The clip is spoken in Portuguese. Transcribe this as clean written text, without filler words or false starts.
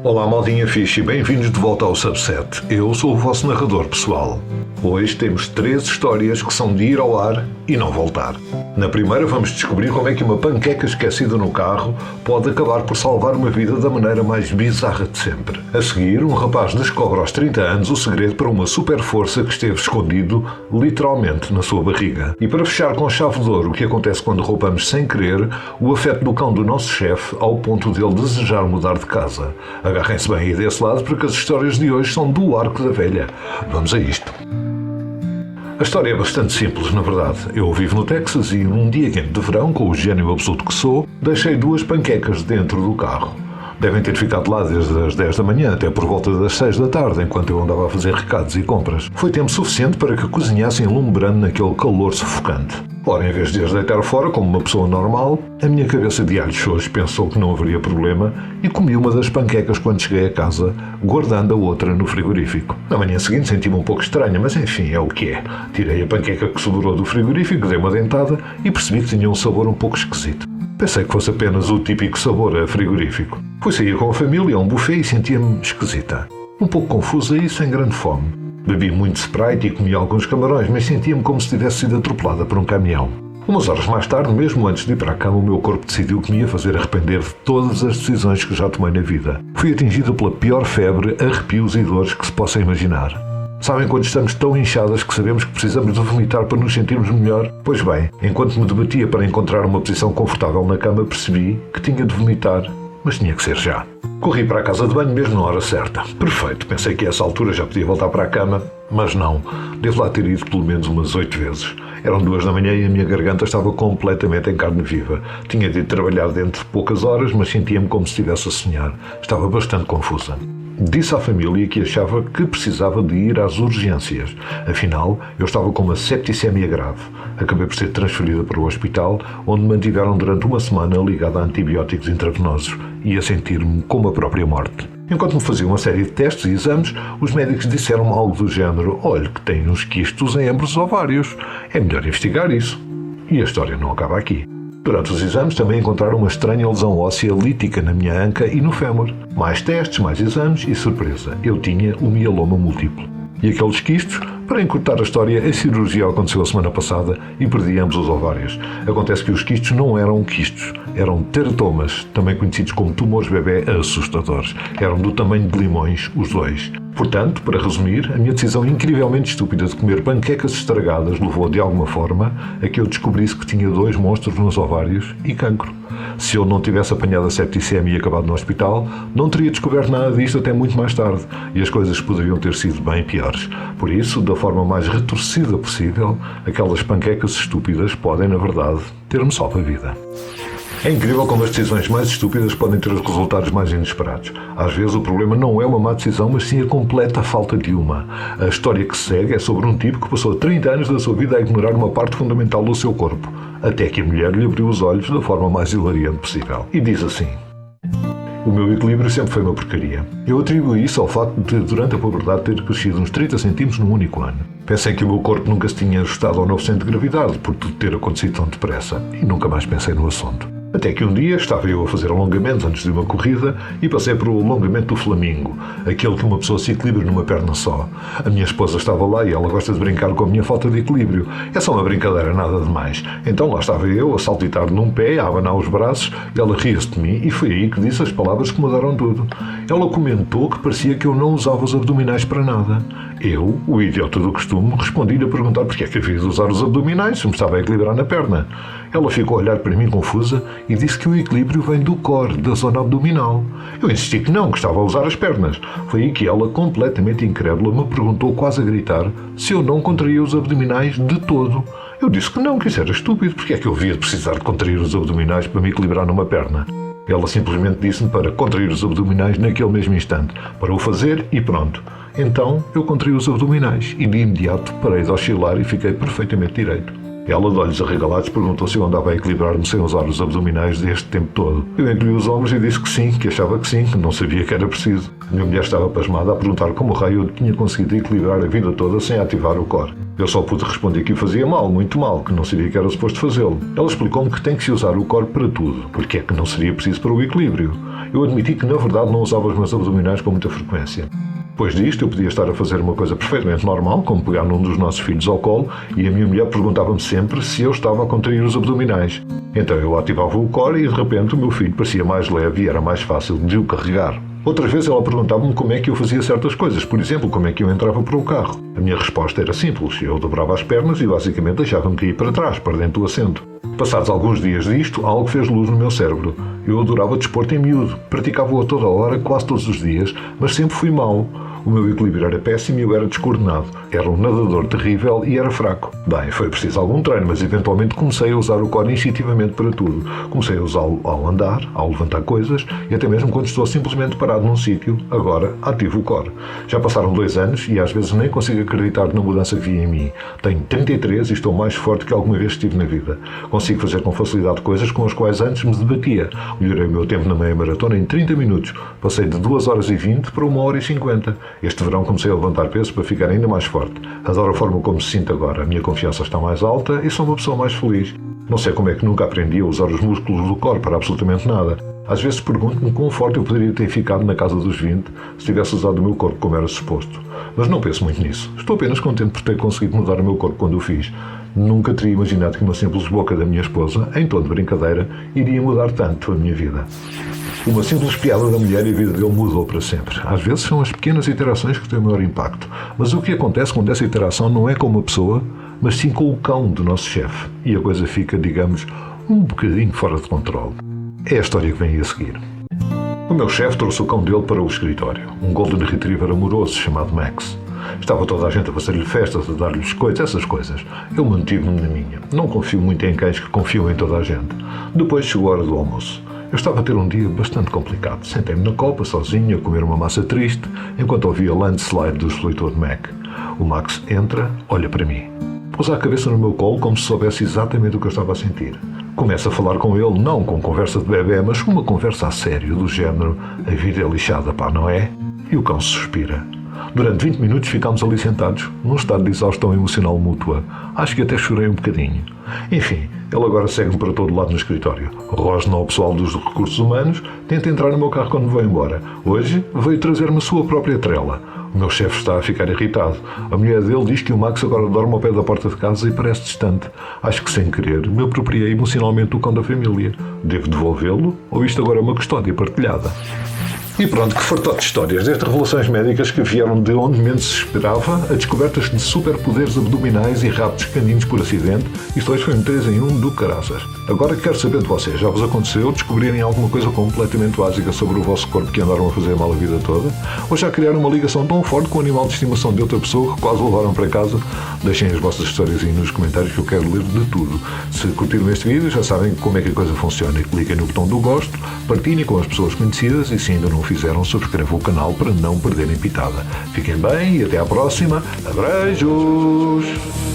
Olá, maldinha fixe, e bem-vindos de volta ao Subset. Eu sou o vosso narrador pessoal. Hoje temos 3 histórias que são de ir ao ar e não voltar. Na primeira vamos descobrir como é que uma panqueca esquecida no carro pode acabar por salvar uma vida da maneira mais bizarra de sempre. A seguir, um rapaz descobre aos 30 anos o segredo para uma super força que esteve escondido, literalmente, na sua barriga. E para fechar com chave de ouro o que acontece quando roubamos sem querer, o afeto do cão do nosso chefe ao ponto dele desejar mudar de casa. Agarrem-se bem aí desse lado porque as histórias de hoje são do arco da velha. Vamos a isto. A história é bastante simples, na verdade. Eu vivo no Texas e num dia quente de verão, com o gênio absoluto que sou, deixei 2 panquecas dentro do carro. Devem ter ficado lá desde as 10 da manhã até por volta das 6 da tarde, enquanto eu andava a fazer recados e compras. Foi tempo suficiente para que cozinhassem lumbrando naquele calor sufocante. Ora, em vez de as deitar fora como uma pessoa normal, a minha cabeça de alho xoxo pensou que não haveria problema e comi uma das panquecas quando cheguei a casa, guardando a outra no frigorífico. Na manhã seguinte senti-me um pouco estranha, mas enfim, é o que é. Tirei a panqueca que sobrou do frigorífico, dei uma dentada e percebi que tinha um sabor um pouco esquisito. Pensei que fosse apenas o típico sabor a frigorífico. Fui sair com a família a um buffet e sentia-me esquisita. Um pouco confusa e sem grande fome. Bebi muito Sprite e comi alguns camarões, mas sentia-me como se tivesse sido atropelada por um caminhão. Umas horas mais tarde, mesmo antes de ir para a cama, o meu corpo decidiu que me ia fazer arrepender de todas as decisões que já tomei na vida. Fui atingido pela pior febre, arrepios e dores que se possa imaginar. Sabem quando estamos tão inchadas que sabemos que precisamos de vomitar para nos sentirmos melhor? Pois bem, enquanto me debatia para encontrar uma posição confortável na cama, percebi que tinha de vomitar, mas tinha que ser já. Corri para a casa de banho mesmo na hora certa. Perfeito, pensei que a essa altura já podia voltar para a cama, mas não. Devo lá ter ido pelo menos umas 8 vezes. Eram 2 da manhã e a minha garganta estava completamente em carne viva. Tinha de ir trabalhar dentro de poucas horas, mas sentia-me como se estivesse a sonhar. Estava bastante confusa. Disse à família que achava que precisava de ir às urgências. Afinal, eu estava com uma septicemia grave. Acabei por ser transferida para o hospital, onde me mantiveram durante uma semana ligada a antibióticos intravenosos e a sentir-me como a própria morte. Enquanto me faziam uma série de testes e exames, os médicos disseram-me algo do género: olhe que tem uns quistos em ambos os ovários. É melhor investigar isso. E a história não acaba aqui. Durante os exames também encontraram uma estranha lesão óssea lítica na minha anca e no fémur. Mais testes, mais exames e surpresa, eu tinha o mieloma múltiplo. E aqueles quistos? Para encurtar a história, a cirurgia aconteceu a semana passada e perdi ambos os ovários. Acontece que os quistos não eram quistos, eram teratomas, também conhecidos como tumores bebê assustadores. Eram do tamanho de limões, os 2. Portanto, para resumir, a minha decisão incrivelmente estúpida de comer panquecas estragadas levou de alguma forma a que eu descobrisse que tinha 2 monstros nos ovários e cancro. Se eu não tivesse apanhado a septicemia e acabado no hospital, não teria descoberto nada disto até muito mais tarde, e as coisas poderiam ter sido bem piores. Por isso, da forma mais retorcida possível, aquelas panquecas estúpidas podem, na verdade, ter-me salvo a vida. É incrível como as decisões mais estúpidas podem ter os resultados mais inesperados. Às vezes o problema não é uma má decisão, mas sim a completa falta de uma. A história que segue é sobre um tipo que passou 30 anos da sua vida a ignorar uma parte fundamental do seu corpo, até que a mulher lhe abriu os olhos da forma mais hilariante possível. E diz assim: o meu equilíbrio sempre foi uma porcaria. Eu atribuo isso ao facto de, durante a puberdade, ter crescido uns 30 centímetros num único ano. Pensei que o meu corpo nunca se tinha ajustado ao novo centro de gravidade, por tudo ter acontecido tão depressa, e nunca mais pensei no assunto. Até que um dia estava eu a fazer alongamentos antes de uma corrida e passei para o alongamento do flamingo, aquele que uma pessoa se equilibra numa perna só. A minha esposa estava lá e ela gosta de brincar com a minha falta de equilíbrio. É só uma brincadeira, nada demais. Então lá estava eu a saltitar num pé, a abanar os braços, ela ria-se de mim e foi aí que disse as palavras que mudaram tudo. Ela comentou que parecia que eu não usava os abdominais para nada. Eu, o idiota do costume, respondi-lhe a perguntar porque é que havia de usar os abdominais se me estava a equilibrar na perna. Ela ficou a olhar para mim confusa e disse que o equilíbrio vem do core, da zona abdominal. Eu insisti que não, que estava a usar as pernas. Foi aí que ela, completamente incrédula, me perguntou quase a gritar se eu não contraía os abdominais de todo. Eu disse que não, que isso era estúpido, porque é que eu havia de precisar de contrair os abdominais para me equilibrar numa perna. Ela simplesmente disse-me para contrair os abdominais naquele mesmo instante, para o fazer e pronto. Então eu contraí os abdominais e de imediato parei de oscilar e fiquei perfeitamente direito. Ela, de olhos arregalados, perguntou se eu andava a equilibrar-me sem usar os abdominais deste tempo todo. Eu encolhi os ombros e disse que sim, que achava que sim, que não sabia que era preciso. A minha mulher estava pasmada a perguntar como raio eu tinha conseguido equilibrar a vida toda sem ativar o core. Eu só pude responder que o fazia mal, muito mal, que não sabia que era suposto fazê-lo. Ela explicou-me que tem que se usar o core para tudo, porque é que não seria preciso para o equilíbrio. Eu admiti que na verdade não usava os meus abdominais com muita frequência. Depois disto, eu podia estar a fazer uma coisa perfeitamente normal, como pegar num dos nossos filhos ao colo, e a minha mulher perguntava-me sempre se eu estava a contrair os abdominais. Então eu ativava o core e de repente o meu filho parecia mais leve e era mais fácil de o carregar. Outras vezes ela perguntava-me como é que eu fazia certas coisas, por exemplo, como é que eu entrava para o carro. A minha resposta era simples, eu dobrava as pernas e basicamente deixava-me cair para trás, para dentro do assento. Passados alguns dias disto, algo fez luz no meu cérebro. Eu adorava desporto em miúdo, praticava-o a toda hora, quase todos os dias, mas sempre fui mau. O meu equilíbrio era péssimo e eu era descoordenado. Era um nadador terrível e era fraco. Bem, foi preciso algum treino, mas eventualmente comecei a usar o core instintivamente para tudo. Comecei a usá-lo ao andar, ao levantar coisas e até mesmo quando estou simplesmente parado num sítio, agora ativo o core. Já passaram 2 anos e às vezes nem consigo acreditar na mudança que vi em mim. Tenho 33 e estou mais forte que alguma vez estive na vida. Consigo fazer com facilidade coisas com as quais antes me debatia. Melhorei o meu tempo na meia maratona em 30 minutos. Passei de 2 horas e 20 para 1 hora e 50. Este verão comecei a levantar peso para ficar ainda mais forte. Adoro a forma como me sinto agora. A minha confiança está mais alta e sou uma pessoa mais feliz. Não sei como é que nunca aprendi a usar os músculos do core para absolutamente nada. Às vezes pergunto-me quão forte eu poderia ter ficado na casa dos 20 se tivesse usado o meu corpo como era suposto. Mas não penso muito nisso. Estou apenas contente por ter conseguido mudar o meu corpo quando o fiz. Nunca teria imaginado que uma simples boca da minha esposa, em tom de brincadeira, iria mudar tanto a minha vida. Uma simples piada da mulher e a vida dele mudou para sempre. Às vezes são as pequenas interações que têm o maior impacto. Mas o que acontece quando essa interação não é com uma pessoa, mas sim com o cão do nosso chefe. E a coisa fica, digamos, um bocadinho fora de controle. É a história que vem a seguir. O meu chefe trouxe o cão dele para o escritório. Um Golden Retriever amoroso chamado Max. Estava toda a gente a fazer-lhe festas, a dar-lhe biscoitos, essas coisas. Eu mantive-me na minha. Não confio muito em cães que confiam em toda a gente. Depois chegou a hora do almoço. Eu estava a ter um dia bastante complicado. Sentei-me na copa, sozinho, a comer uma massa triste, enquanto ouvia Landslide do Fleetwood Mac. O Max entra, olha para mim. Pousa a cabeça no meu colo como se soubesse exatamente o que eu estava a sentir. Começo a falar com ele, não com conversa de bebê, mas com uma conversa a sério, do género a vida é lixada, pá, não é? E o cão suspira. Durante 20 minutos ficámos ali sentados, num estado de exaustão emocional mútua. Acho que até chorei um bocadinho. Enfim, ele agora segue-me para todo lado no escritório. Rosna ao pessoal dos recursos humanos, tenta entrar no meu carro quando me vou embora. Hoje veio trazer-me a sua própria trela. O meu chefe está a ficar irritado. A mulher dele diz que o Max agora dorme ao pé da porta de casa e parece distante. Acho que sem querer me apropriei emocionalmente do cão da família. Devo devolvê-lo ou isto agora é uma custódia partilhada? E pronto, que fartote de histórias, desde revelações médicas que vieram de onde menos se esperava, a descobertas de superpoderes abdominais e raptos caninos por acidente. Isto hoje foi um 3 em 1 do caraças. Agora quero saber de vocês, já vos aconteceu descobrirem alguma coisa completamente básica sobre o vosso corpo que andaram a fazer mal a vida toda? Ou já criaram uma ligação tão forte com o animal de estimação de outra pessoa que quase o levaram para casa? Deixem as vossas histórias aí nos comentários que eu quero ler de tudo. Se curtiram este vídeo, já sabem como é que a coisa funciona. E cliquem no botão do gosto, partilhem com as pessoas conhecidas e se ainda não o fizeram, subscrevam o canal para não perderem pitada. Fiquem bem e até à próxima. Abreijos!